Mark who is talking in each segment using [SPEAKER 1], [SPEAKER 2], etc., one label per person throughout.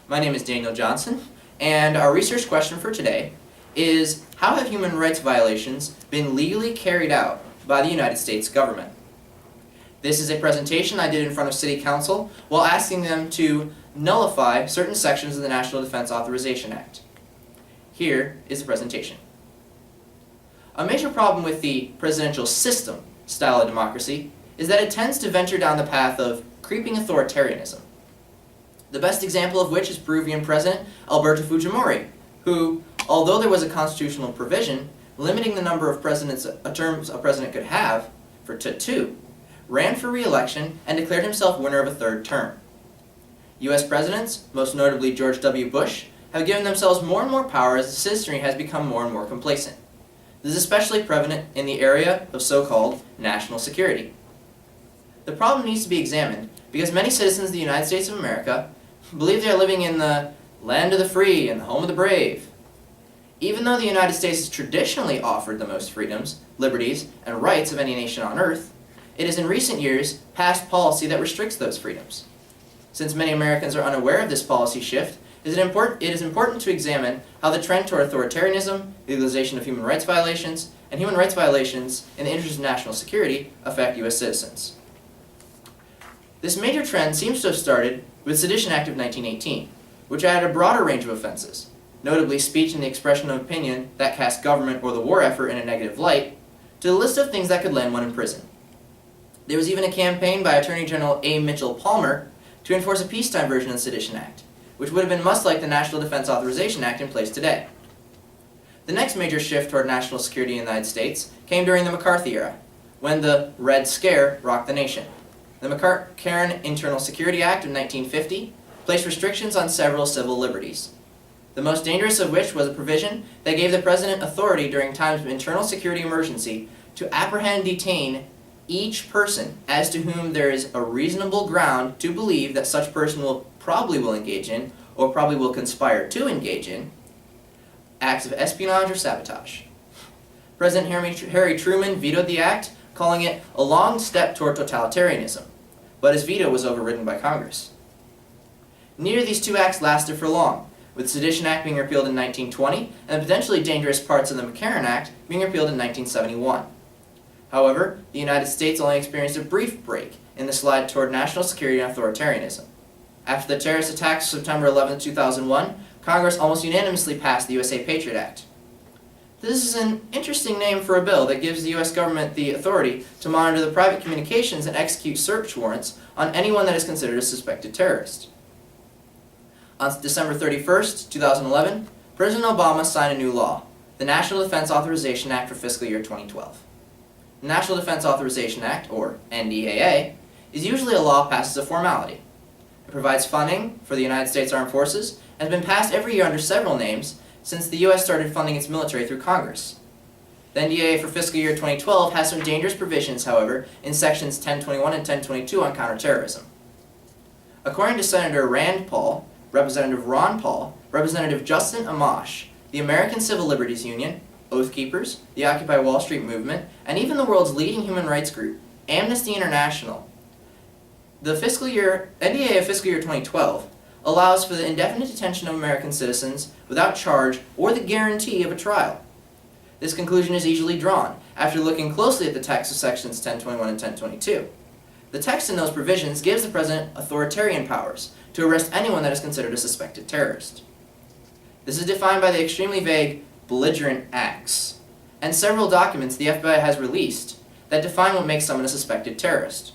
[SPEAKER 1] My name is Daniel Johnson, and our research question for today is, how have human rights violations been legally carried out by the United States government? This is a presentation I did in front of City Council while asking them to nullify certain sections of the National Defense Authorization Act. Here is the presentation. A major problem with the presidential system style of democracy is that it tends to venture down the path of creeping authoritarianism. The best example of which is Peruvian President Alberto Fujimori, who, although there was a constitutional provision limiting the number of terms a president could have to two, ran for re-election and declared himself winner of a third term. U.S. presidents, most notably George W. Bush, have given themselves more and more power as the citizenry has become more and more complacent. This is especially prevalent in the area of so-called national security. The problem needs to be examined because many citizens of the United States of America believe they are living in the land of the free and the home of the brave. Even though the United States has traditionally offered the most freedoms, liberties, and rights of any nation on earth, it has in recent years passed policy that restricts those freedoms. Since many Americans are unaware of this policy shift, it is important to examine how the trend toward authoritarianism, legalization of human rights violations, and human rights violations in the interest of national security affect U.S. citizens. This major trend seems to have started with the Sedition Act of 1918, which added a broader range of offenses, notably speech and the expression of opinion that cast government or the war effort in a negative light, to the list of things that could land one in prison. There was even a campaign by Attorney General A. Mitchell Palmer to enforce a peacetime version of the Sedition Act, which would have been much like the National Defense Authorization Act in place today. The next major shift toward national security in the United States came during the McCarthy era, when the Red Scare rocked the nation. The McCarran Internal Security Act of 1950 placed restrictions on several civil liberties, the most dangerous of which was a provision that gave the President authority during times of internal security emergency to apprehend and detain each person as to whom there is a reasonable ground to believe that such person probably will engage in, or probably will conspire to engage in, acts of espionage or sabotage. President Harry Truman vetoed the act, calling it a long step toward totalitarianism, but his veto was overridden by Congress. Neither of these two acts lasted for long, with the Sedition Act being repealed in 1920 and the potentially dangerous parts of the McCarran Act being repealed in 1971. However, the United States only experienced a brief break in the slide toward national security and authoritarianism. After the terrorist attacks of September 11, 2001, Congress almost unanimously passed the USA Patriot Act. This is an interesting name for a bill that gives the U.S. government the authority to monitor the private communications and execute search warrants on anyone that is considered a suspected terrorist. On December 31, 2011, President Obama signed a new law, the National Defense Authorization Act for fiscal year 2012. The National Defense Authorization Act, or NDAA, is usually a law passed as a formality. It provides funding for the United States Armed Forces and has been passed every year under several names since the U.S. started funding its military through Congress. The NDAA for fiscal year 2012 has some dangerous provisions, however, in sections 1021 and 1022 on counterterrorism. According to Senator Rand Paul, Representative Ron Paul, Representative Justin Amash, the American Civil Liberties Union, Oath Keepers, the Occupy Wall Street movement, and even the world's leading human rights group, Amnesty International, the NDAA of fiscal year 2012 allows for the indefinite detention of American citizens without charge or the guarantee of a trial. This conclusion is easily drawn after looking closely at the text of sections 1021 and 1022. The text in those provisions gives the President authoritarian powers to arrest anyone that is considered a suspected terrorist. This is defined by the extremely vague belligerent acts, and several documents the FBI has released that define what makes someone a suspected terrorist.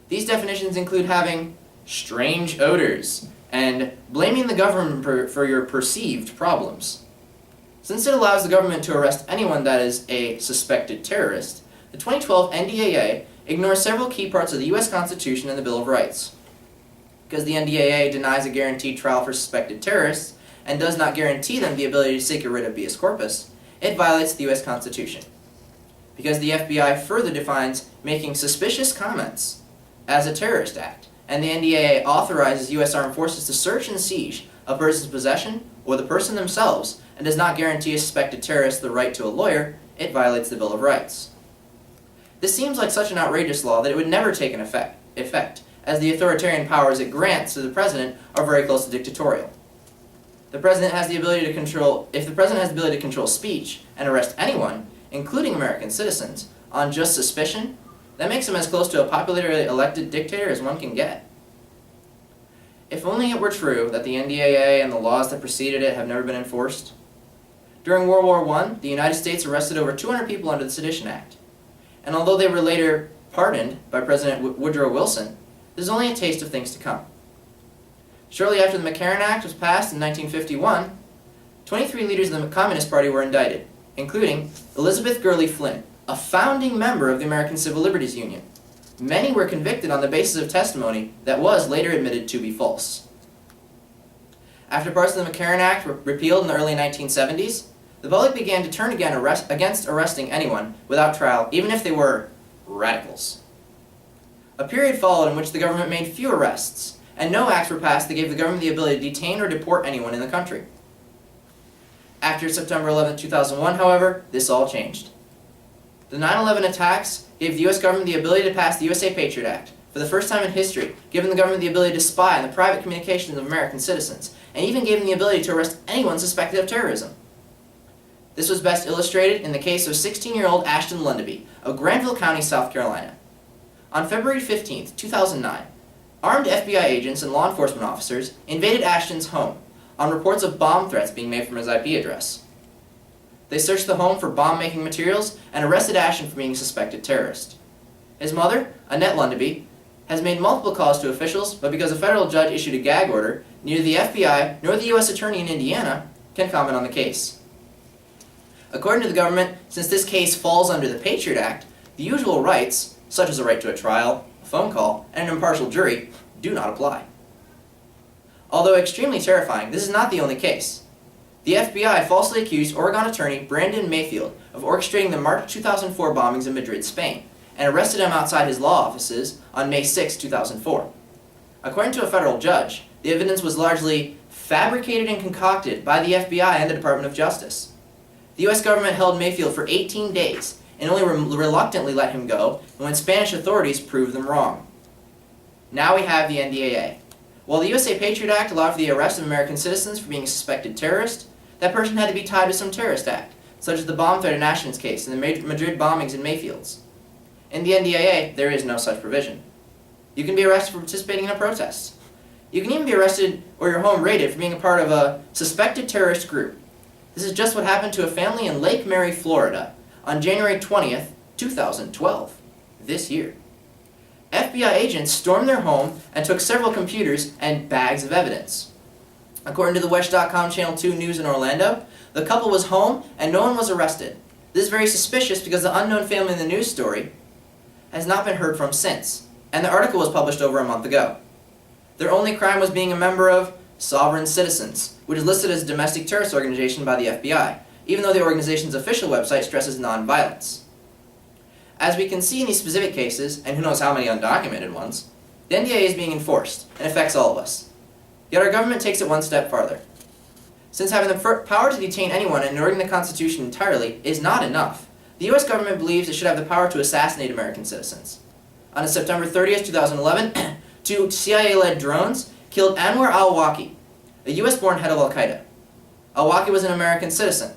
[SPEAKER 1] These definitions include having strange odors and blaming the government for your perceived problems. Since it allows the government to arrest anyone that is a suspected terrorist, the 2012 NDAA ignores several key parts of the U.S. Constitution and the Bill of Rights. Because the NDAA denies a guaranteed trial for suspected terrorists and does not guarantee them the ability to seek a writ of habeas corpus, it violates the U.S. Constitution. Because the FBI further defines making suspicious comments as a terrorist act, and the NDAA authorizes U.S. Armed Forces to search and seize a person's possession or the person themselves and does not guarantee a suspected terrorist the right to a lawyer, it violates the Bill of Rights. This seems like such an outrageous law that it would never take effect, as the authoritarian powers it grants to the president are very close to dictatorial. The president has the ability to control, if the president has the ability to control speech and arrest anyone, including American citizens, on just suspicion, that makes him as close to a popularly elected dictator as one can get. If only it were true that the NDAA and the laws that preceded it have never been enforced. During World War I, the United States arrested over 200 people under the Sedition Act. And although they were later pardoned by President Woodrow Wilson, there's only a taste of things to come. Shortly after the McCarran Act was passed in 1951, 23 leaders of the Communist Party were indicted, including Elizabeth Gurley Flynn, a founding member of the American Civil Liberties Union. Many were convicted on the basis of testimony that was later admitted to be false. After parts of the McCarran Act were repealed in the early 1970s, the public began to turn again against arresting anyone without trial, even if they were radicals. A period followed in which the government made few arrests, and no acts were passed that gave the government the ability to detain or deport anyone in the country. After September 11, 2001, however, this all changed. The 9/11 attacks gave the U.S. government the ability to pass the USA Patriot Act, for the first time in history, giving the government the ability to spy on the private communications of American citizens, and even gave them the ability to arrest anyone suspected of terrorism. This was best illustrated in the case of 16-year-old Ashton Lundaby of Granville County, South Carolina. On February 15, 2009, armed FBI agents and law enforcement officers invaded Ashton's home on reports of bomb threats being made from his IP address. They searched the home for bomb-making materials and arrested Ashton for being a suspected terrorist. His mother, Annette Lundaby, has made multiple calls to officials, but because a federal judge issued a gag order, neither the FBI nor the U.S. Attorney in Indiana can comment on the case. According to the government, since this case falls under the Patriot Act, the usual rights, such as a right to a trial, a phone call, and an impartial jury, do not apply. Although extremely terrifying, this is not the only case. The FBI falsely accused Oregon attorney Brandon Mayfield of orchestrating the March 2004 bombings in Madrid, Spain, and arrested him outside his law offices on May 6, 2004. According to a federal judge, the evidence was largely fabricated and concocted by the FBI and the Department of Justice. The U.S. government held Mayfield for 18 days and only reluctantly let him go when Spanish authorities proved them wrong. Now we have the NDAA. While the USA Patriot Act allowed for the arrest of American citizens for being a suspected terrorist, that person had to be tied to some terrorist act, such as the bomb threat in Ashton's case and the Madrid bombings in Mayfield's. In the NDAA, there is no such provision. You can be arrested for participating in a protest. You can even be arrested or your home raided for being a part of a suspected terrorist group. This is just what happened to a family in Lake Mary, Florida, on January 20th, 2012, this year. FBI agents stormed their home and took several computers and bags of evidence. According to the Wesh.com Channel 2 News in Orlando, the couple was home and no one was arrested. This is very suspicious because the unknown family in the news story has not been heard from since, and the article was published over a month ago. Their only crime was being a member of Sovereign Citizens, which is listed as a domestic terrorist organization by the FBI, even though the organization's official website stresses nonviolence. As we can see in these specific cases, and who knows how many undocumented ones, the NDAA is being enforced and affects all of us. Yet our government takes it one step farther. Since having the power to detain anyone and ignoring the Constitution entirely is not enough, the U.S. government believes it should have the power to assassinate American citizens. On September 30th, 2011, two CIA-led drones killed Anwar al-Awlaki, a U.S.-born head of al-Qaeda. Al-Awlaki was an American citizen.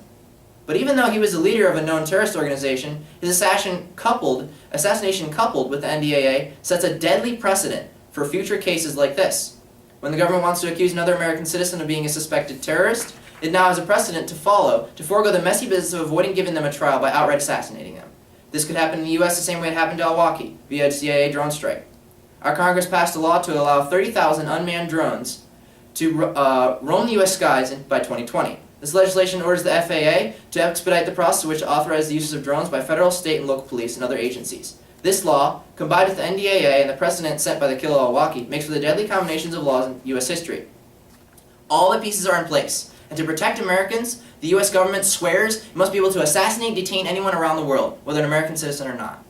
[SPEAKER 1] But even though he was the leader of a known terrorist organization, his assassination coupled with the NDAA sets a deadly precedent for future cases like this. When the government wants to accuse another American citizen of being a suspected terrorist, it now has a precedent to follow to forego the messy business of avoiding giving them a trial by outright assassinating them. This could happen in the U.S. the same way it happened to al-Awlaki, via a CIA drone strike. Our Congress passed a law to allow 30,000 unmanned drones to roam the U.S. skies by 2020. This legislation orders the FAA to expedite the process which authorizes the use of drones by federal, state, and local police and other agencies. This law, combined with the NDAA and the precedent set by the kill of al-Awlaki, makes for the deadly combinations of laws in U.S. history. All the pieces are in place, and to protect Americans, the U.S. government swears it must be able to assassinate and detain anyone around the world, whether an American citizen or not.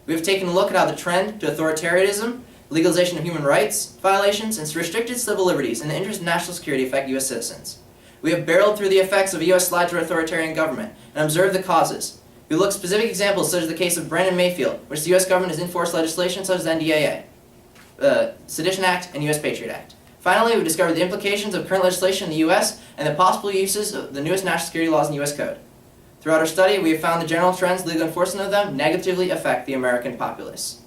[SPEAKER 1] We have taken a look at how the trend to authoritarianism, legalization of human rights violations, and restricted civil liberties in the interest of national security affect U.S. citizens. We have barreled through the effects of a U.S. slide to authoritarian government and observed the causes. We look at specific examples such as the case of Brandon Mayfield, which the U.S. government has enforced legislation such as the NDAA. Sedition Act, and U.S. Patriot Act. Finally, we discovered the implications of current legislation in the U.S. and the possible uses of the newest national security laws in U.S. Code. Throughout our study, we have found the general trends, legal enforcement of them, negatively affect the American populace.